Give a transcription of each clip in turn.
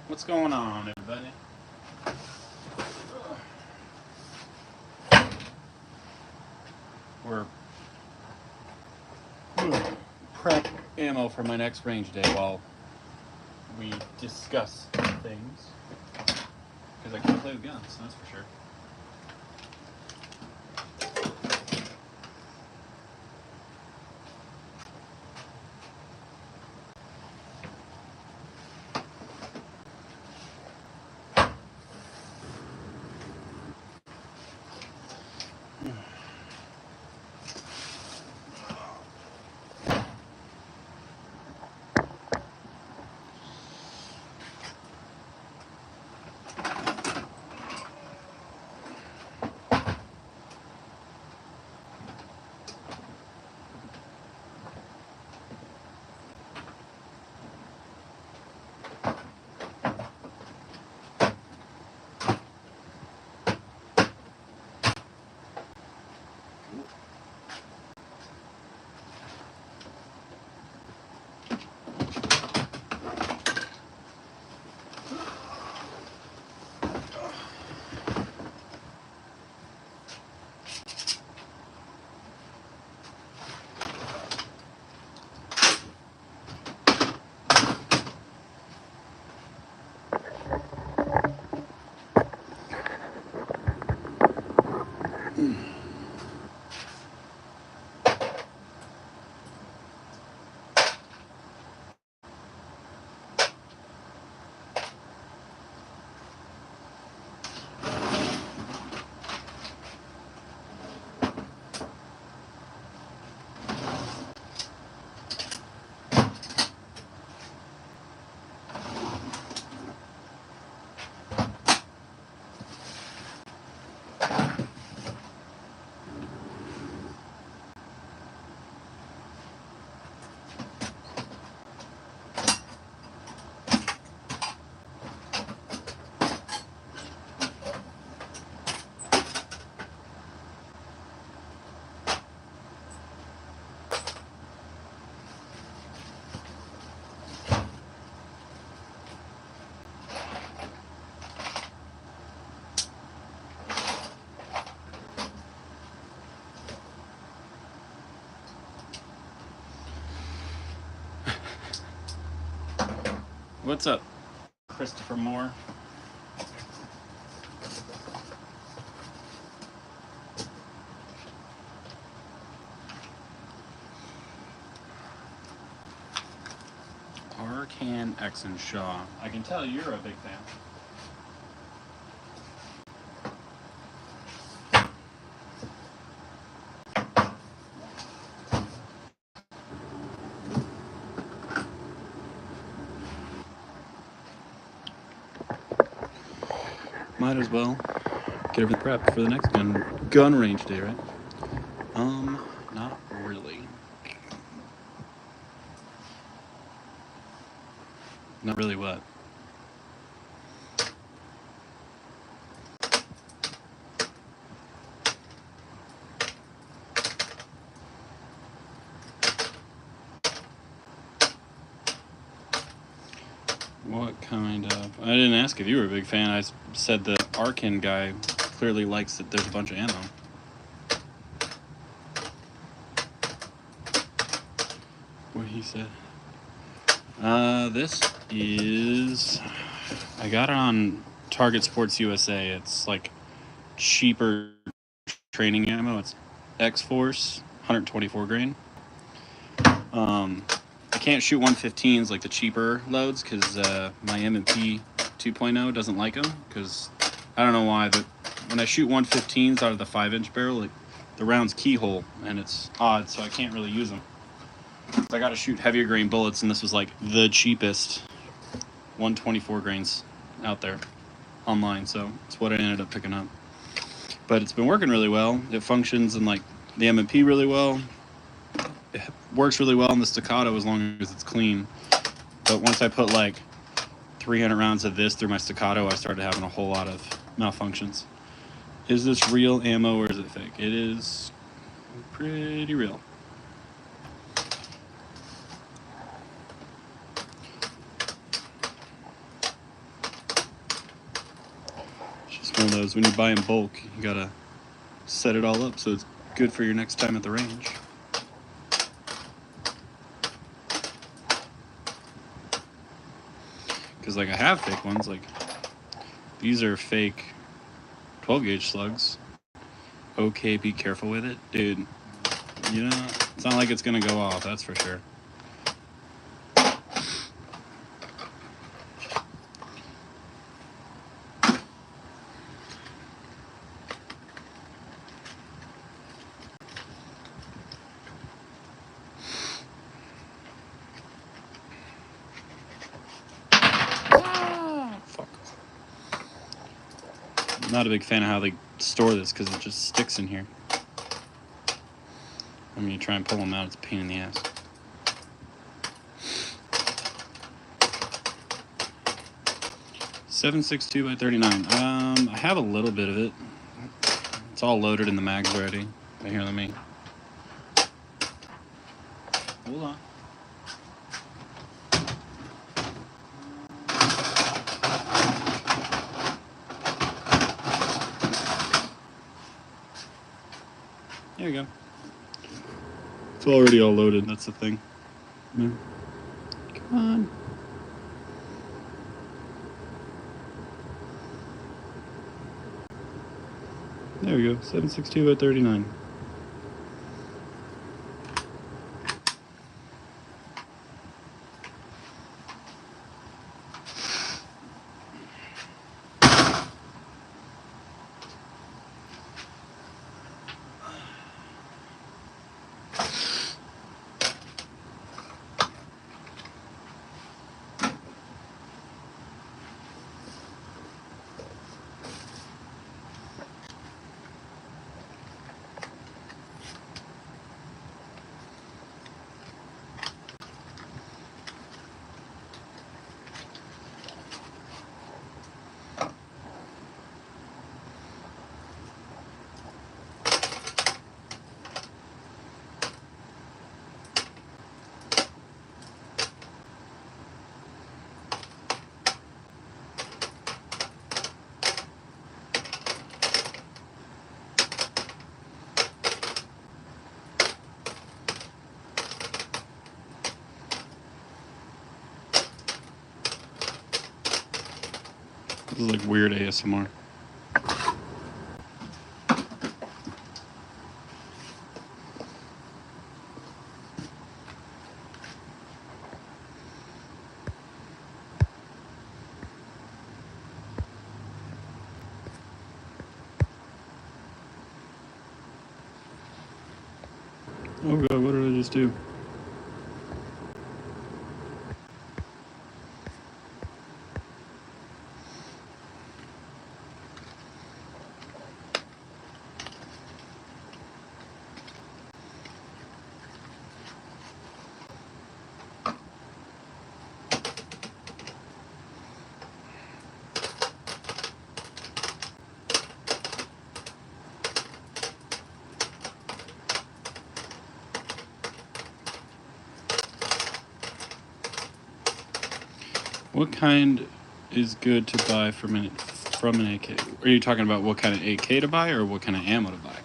What's going on, everybody? We're prep ammo for my next range day while we discuss things. Because I can't play with guns, that's for sure. What's up, Christopher Moore? Arcan X and Shaw. I can tell you're a big fan. Might as well get everything prepped for the next gun range day, right? Not really. Not really what? What kind of... I didn't ask if you were a big fan. I said the Arkin guy clearly likes that there's a bunch of ammo. What he said. This is... I got it on Target Sports USA. It's like cheaper training ammo. It's X-Force, 124 grain. I can't shoot 115s like the cheaper loads because my M&P 2.0 doesn't like them because I don't know why, but when I shoot 115s out of the 5-inch barrel, like, the round's keyhole and it's odd, so I can't really use them. So I got to shoot heavier grain bullets, and this was like the cheapest 124 grains out there online, so it's what I ended up picking up. But it's been working really well. It functions in like the M&P really well. It works really well in the staccato as long as it's clean. But once I put like 300 rounds of this through my staccato, I started having a whole lot of malfunctions. Is this real ammo or is it fake? It is pretty real. It's just one of those, when you buy in bulk, you gotta set it all up so it's good for your next time at the range. Because like I have fake ones, like these are fake 12 gauge slugs. Okay, be careful with it. Dude, you know, it's not like it's gonna go off, that's for sure. Fuck. I'm not a big fan of how they store this because it just sticks in here. When you try and pull them out, it's a pain in the ass. .762 by 39. I have a little bit of it. It's all loaded in the mags already. But here, let me. Hold on. There you go. It's already all loaded. That's the thing. Yeah. Come on. There we go. .762 by 39. This is like weird ASMR. Oh god, what did I just do? What kind is good to buy from an AK? Are you talking about what kind of AK to buy or what kind of ammo to buy?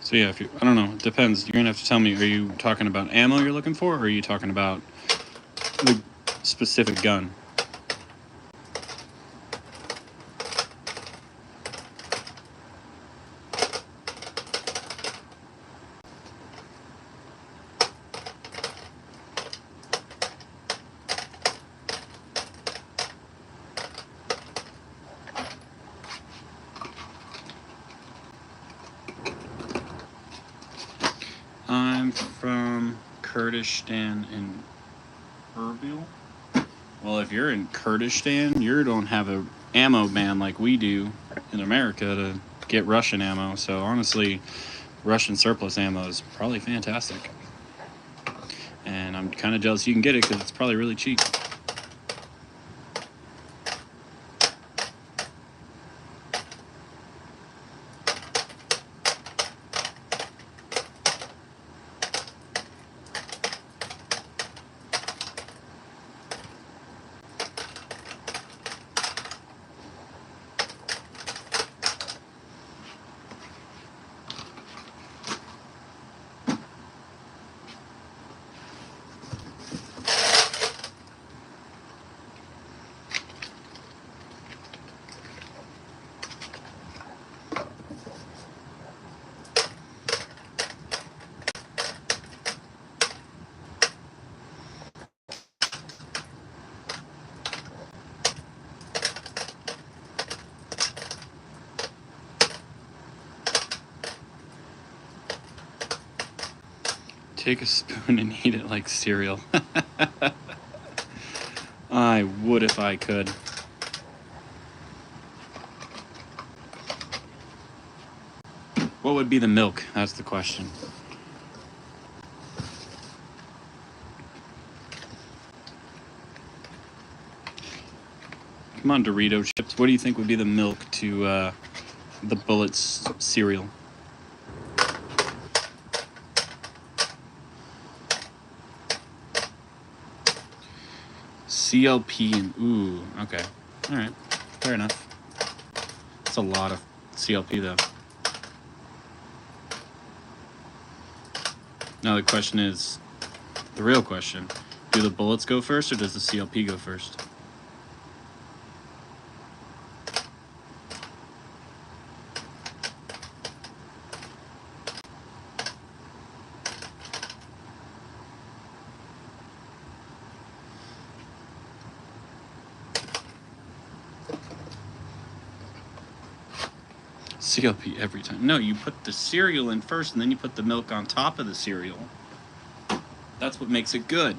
So yeah, if you, I don't know, it depends. You're gonna have to tell me. Are you talking about ammo you're looking for, or are you talking about the specific gun? I'm from Kurdistan in Erbil. Well, if you're in Kurdistan, you don't have a ammo ban like we do in America to get Russian ammo. So honestly, Russian surplus ammo is probably fantastic. And I'm kind of jealous you can get it because it's probably really cheap. Take a spoon and eat it like cereal. I would if I could. What would be the milk? That's the question. Come on, Dorito chips. What do you think would be the milk to the Bullets cereal? CLP and ooh, okay. Alright. Fair enough. That's a lot of CLP though. Now the question is, the real question, do the bullets go first or does the CLP go first? CLP every time. No, you put the cereal in first and then you put the milk on top of the cereal. That's what makes it good.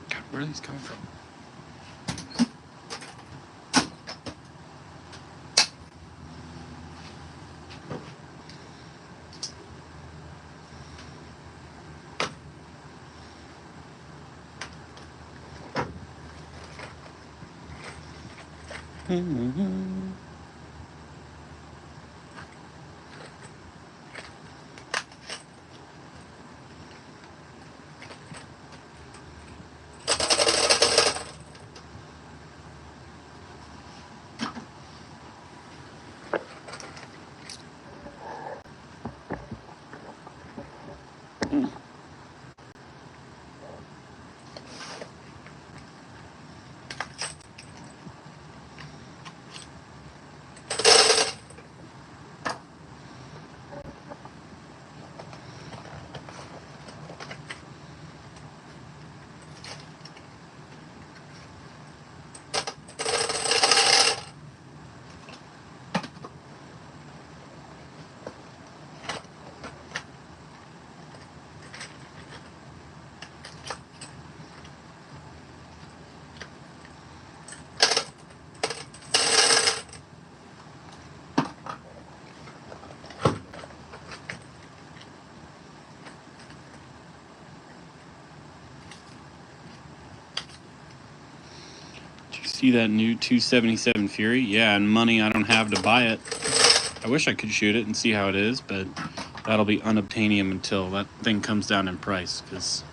God, where are these coming from? See that new 277 Fury? Yeah, and money I don't have to buy it. I wish I could shoot it and see how it is, but that'll be unobtainium until that thing comes down in price, because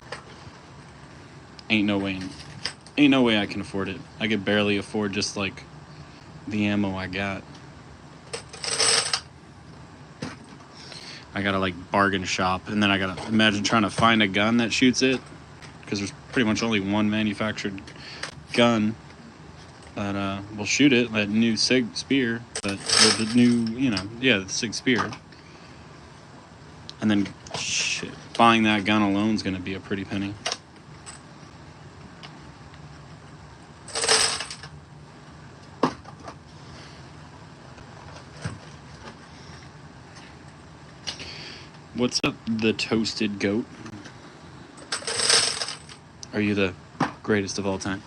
ain't no way I can afford it. I could barely afford just like the ammo I got. I gotta like bargain shop, and then I gotta imagine trying to find a gun that shoots it, because there's pretty much only one manufactured gun that will shoot it, that new SIG Spear, but the new, the SIG Spear. And then, shit, buying that gun alone is gonna be a pretty penny. What's up, the toasted goat? Are you the greatest of all time?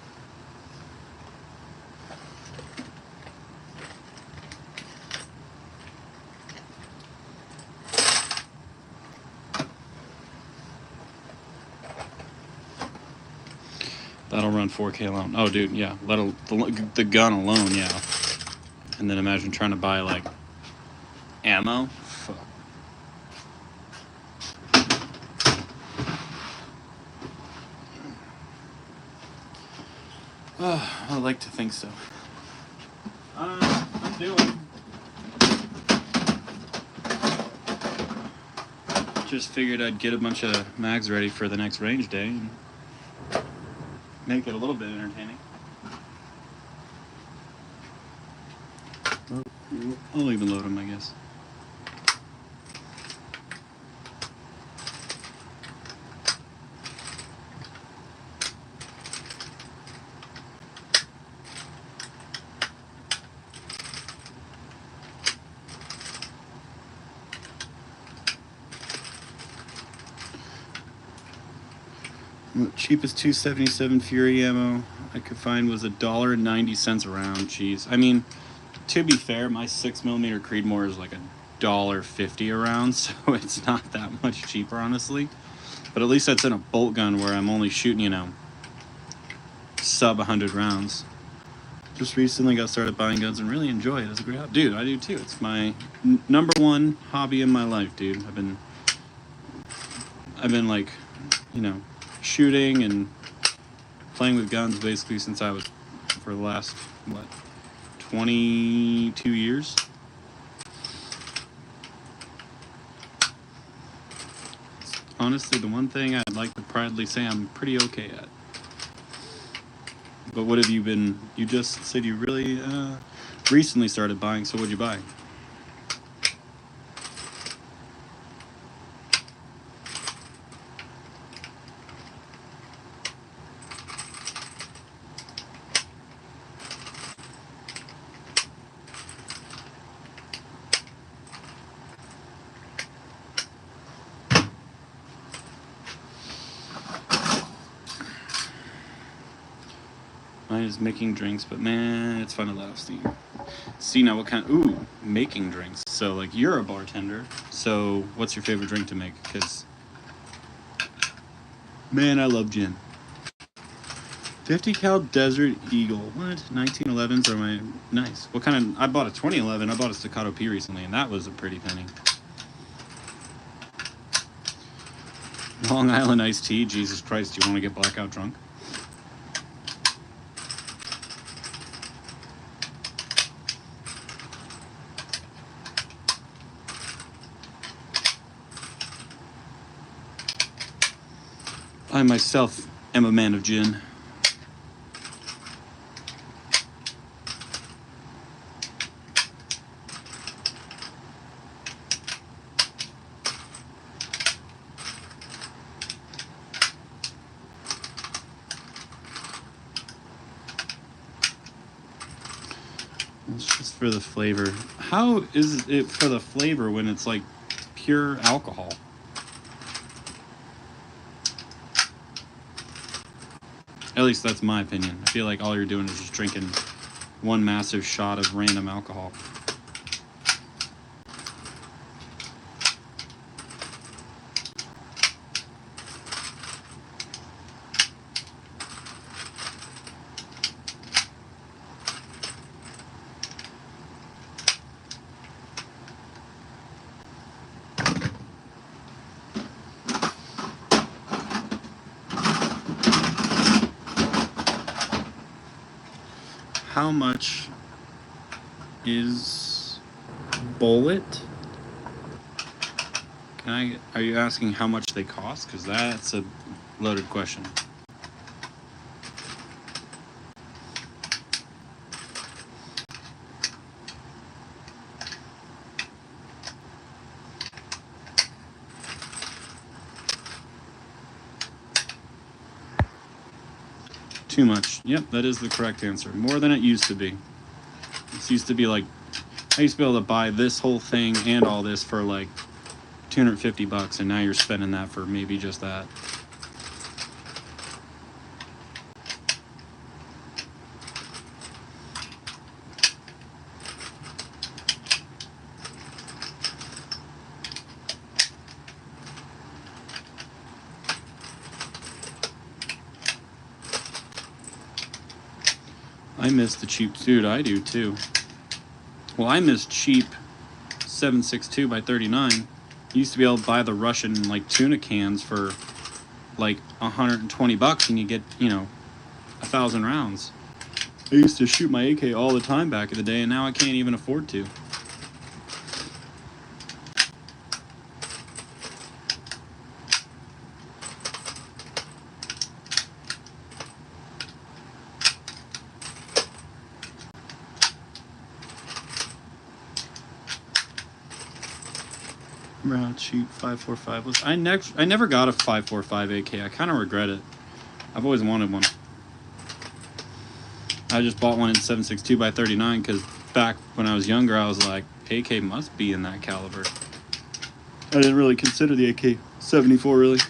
That'll run 4K alone. Oh, dude, yeah. The gun alone, yeah. And then imagine trying to buy, like, ammo. Fuck. I like to think so. I'm doing. Just figured I'd get a bunch of mags ready for the next range day and make it a little bit entertaining. I'll even load them, I guess. The cheapest 277 Fury ammo I could find was $1.90 a round. Jeez. I mean, to be fair, my 6mm Creedmoor is like $1.50 a round, so it's not that much cheaper, honestly. But at least that's in a bolt gun where I'm only shooting, sub 100 rounds. Just recently got started buying guns and really enjoy it. It's a great hobby. Dude, I do too. It's my number one hobby in my life, dude. I've been like, shooting and playing with guns basically since I was, for the last, 22 years? It's honestly the one thing I'd like to proudly say I'm pretty okay at. But what have you been, you just said you really recently started buying, so what'd you buy? Mine is making drinks, but man, it's fun to let off steam. See now what kind of, making drinks. So like you're a bartender, so what's your favorite drink to make? Because, man, I love gin. 50 cal Desert Eagle. What? 1911s are my, nice. What kind of, I bought a 2011, I bought a Staccato P recently, and that was a pretty penny. Long Island iced tea, Jesus Christ, do you want to get blackout drunk? I myself am a man of gin. It's just for the flavor. How is it for the flavor when it's like pure alcohol? At least that's my opinion. I feel like all you're doing is just drinking one massive shot of random alcohol. how much is bullet? Are you asking how much they cost? Because that's a loaded question. Too much. Yep, that is the correct answer. More than it used to be. It used to be like, I used to be able to buy this whole thing and all this for like $250, and now you're spending that for maybe just that. I miss the cheap, dude. I do too. Well, I miss cheap 7.62 by 39. You used to be able to buy the Russian like tuna cans for like $120, and you get 1,000 rounds. I used to shoot my AK all the time back in the day, and now I can't even afford to. Remember how cheap 5.45 was? I never got a 5.45 AK. I kind of regret it. I've always wanted one. I just bought one in 7.62 by 39 because back when I was younger, I was like, AK must be in that caliber. I didn't really consider the AK-74 really.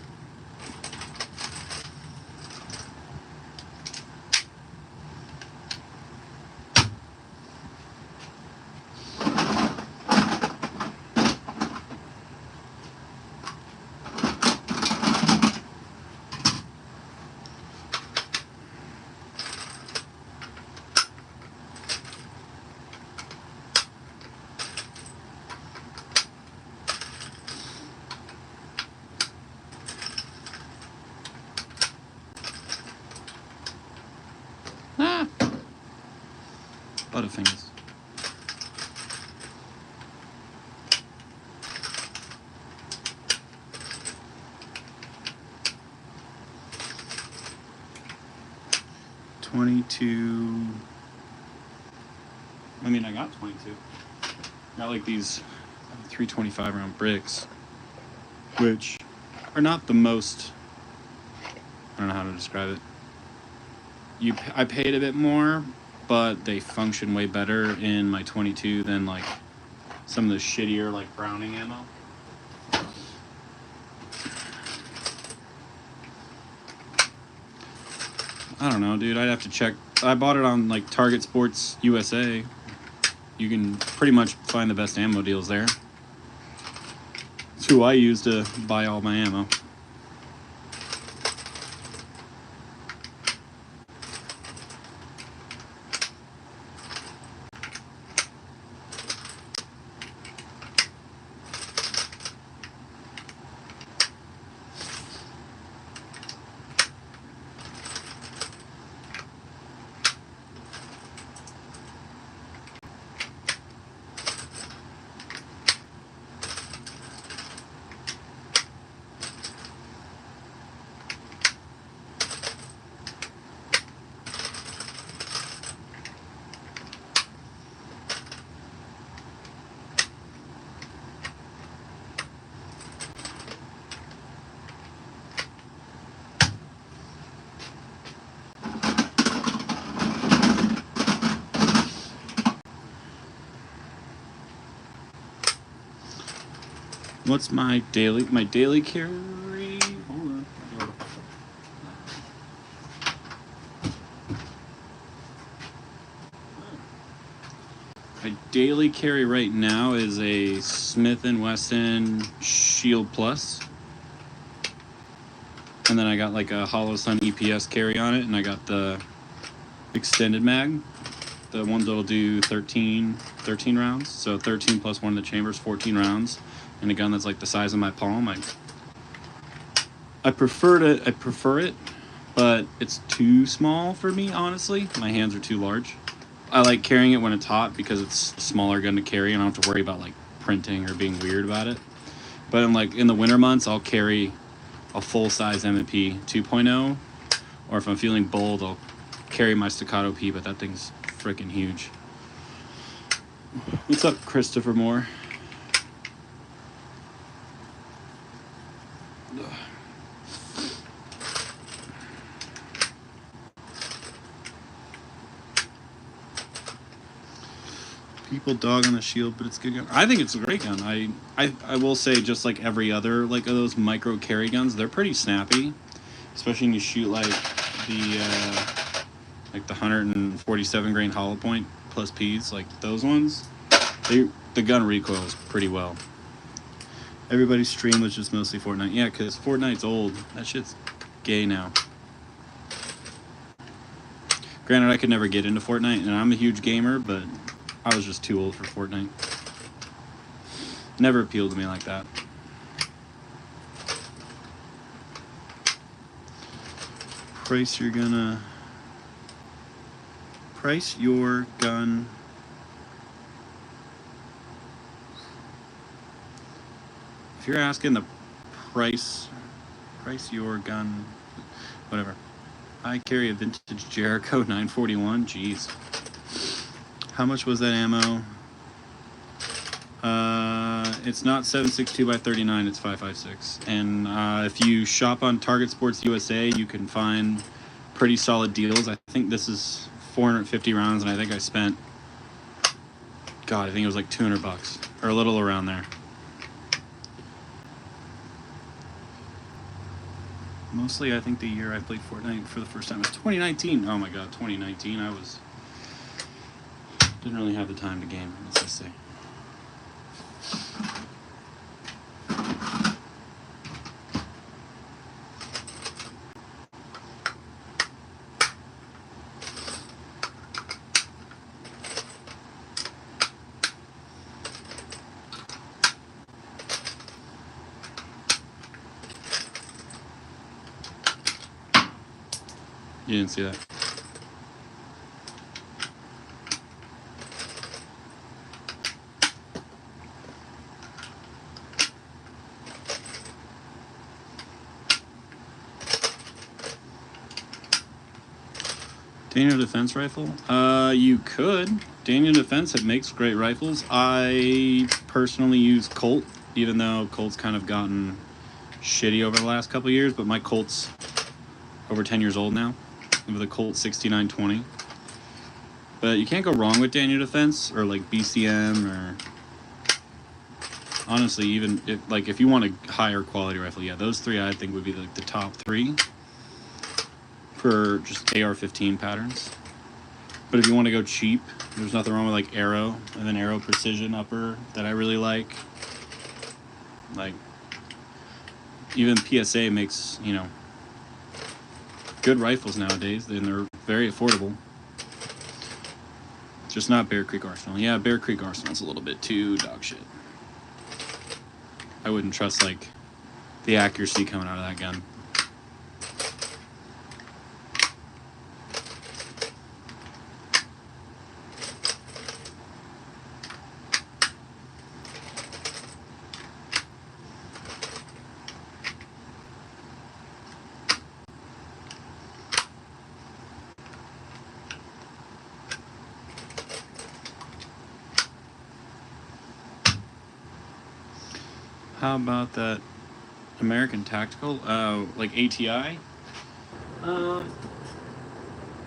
Butterfingers. .22. I mean, I got 22. Got like these 325 round bricks, which are not the most. I don't know how to describe it. I paid a bit more, but they function way better in my 22 than like some of the shittier like Browning ammo. I don't know, dude. I'd have to check. I bought it on like Target Sports USA. You can pretty much find the best ammo deals there. It's who I use to buy all my ammo. What's my daily carry? Hold on. My daily carry right now is a Smith & Wesson Shield Plus. And then I got like a Hollow Sun EPS carry on it, and I got the extended mag. The ones that'll do 13 rounds. So 13 plus one in the chambers, 14 rounds. And a gun that's like the size of my palm. I prefer it, but it's too small for me, honestly. My hands are too large. I like carrying it when it's hot because it's a smaller gun to carry and I don't have to worry about like printing or being weird about it. But in the winter months, I'll carry a full-size M&P 2.0, or if I'm feeling bold, I'll carry my Staccato P, but that thing's freaking huge. What's up, Christopher Moore? People dog on the Shield, but it's a good gun. I think it's a great gun. I will say, just like every other like of those micro carry guns, they're pretty snappy, especially when you shoot like the 147 grain hollow point plus Ps, like those ones. The gun recoils pretty well. Everybody's stream was just mostly Fortnite. Yeah, because Fortnite's old. That shit's gay now. Granted, I could never get into Fortnite, and I'm a huge gamer, but I was just too old for Fortnite. Never appealed to me like that. Price your gun. If you're asking the price your gun, whatever. I carry a vintage Jericho 941. Jeez. How much was that ammo? It's not 7.62 by 39. It's 5.56. And if you shop on Target Sports USA, you can find pretty solid deals. I think this is 450 rounds, and I think I spent, God, I think it was like $200 or a little around there. Mostly, I think the year I played Fortnite for the first time was 2019. Oh my God, 2019. Didn't really have the time to game, let's just say. You didn't see that. Daniel Defense rifle? You could. Daniel Defense makes great rifles. I personally use Colt, even though Colt's kind of gotten shitty over the last couple of years, but my Colt's over 10 years old now, with a Colt 6920. But you can't go wrong with Daniel Defense, or like BCM, or honestly, even if you want a higher quality rifle, yeah, those three I think would be like the top three for just AR-15 patterns. But if you want to go cheap, there's nothing wrong with like Arrow, and then Arrow Precision upper that I really like. Like, even PSA makes, good rifles nowadays, and they're very affordable. Just not Bear Creek Arsenal. Yeah, Bear Creek Arsenal's a little bit too dog shit. I wouldn't trust like the accuracy coming out of that gun. How about that American Tactical, like ATI?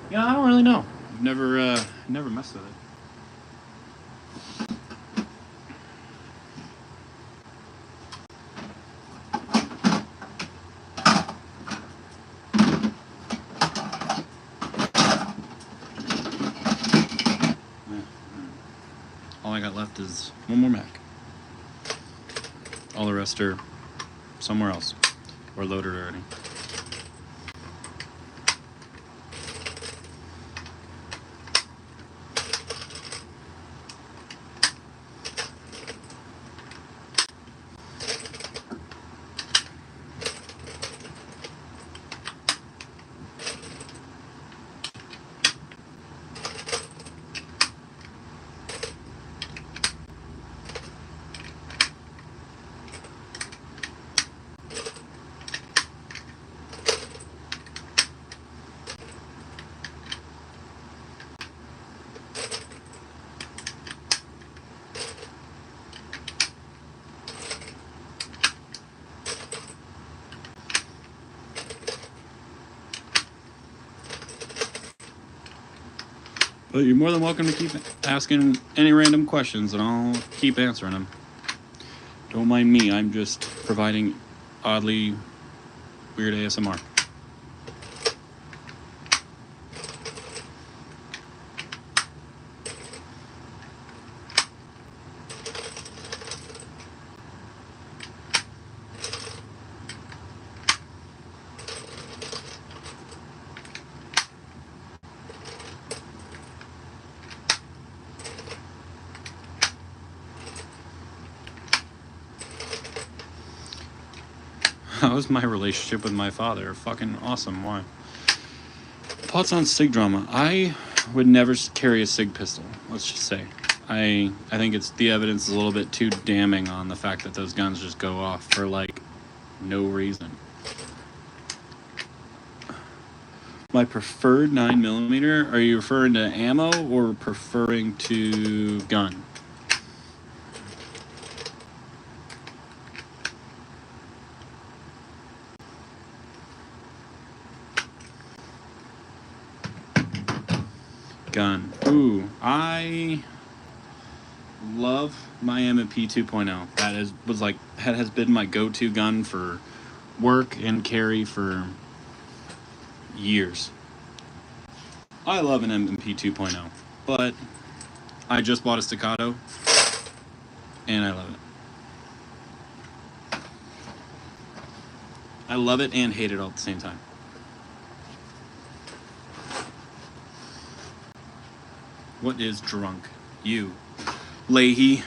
Yeah, I don't really know. I've never messed with it. All I got left is one more Mac. All the rest are somewhere else or loaded already. But you're more than welcome to keep asking any random questions, and I'll keep answering them. Don't mind me, I'm just providing oddly weird ASMR. How's my relationship with my father? Fucking awesome. Why? Thoughts on SIG drama? I would never carry a SIG pistol. Let's just say. I think it's the evidence is a little bit too damning on the fact that those guns just go off for like no reason. My preferred 9mm. Are you referring to ammo or preferring to gun? Gun. Ooh, I love my M&P 2.0. That has been my go-to gun for work and carry for years. I love an M&P 2.0, but I just bought a Staccato, and I love it. I love it and hate it all at the same time. What is drunk? You. Leahy.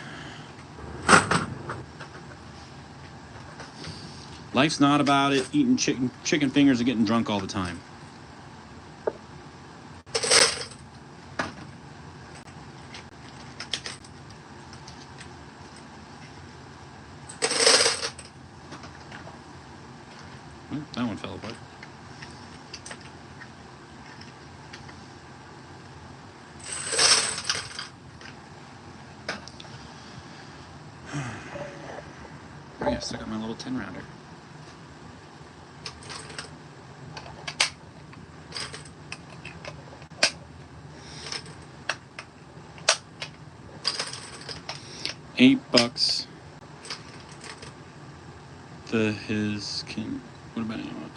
Life's not about it eating chicken fingers and getting drunk all the time. Oh, that one fell apart. Oh yeah, still got my little 10-rounder. $8. What about anyone?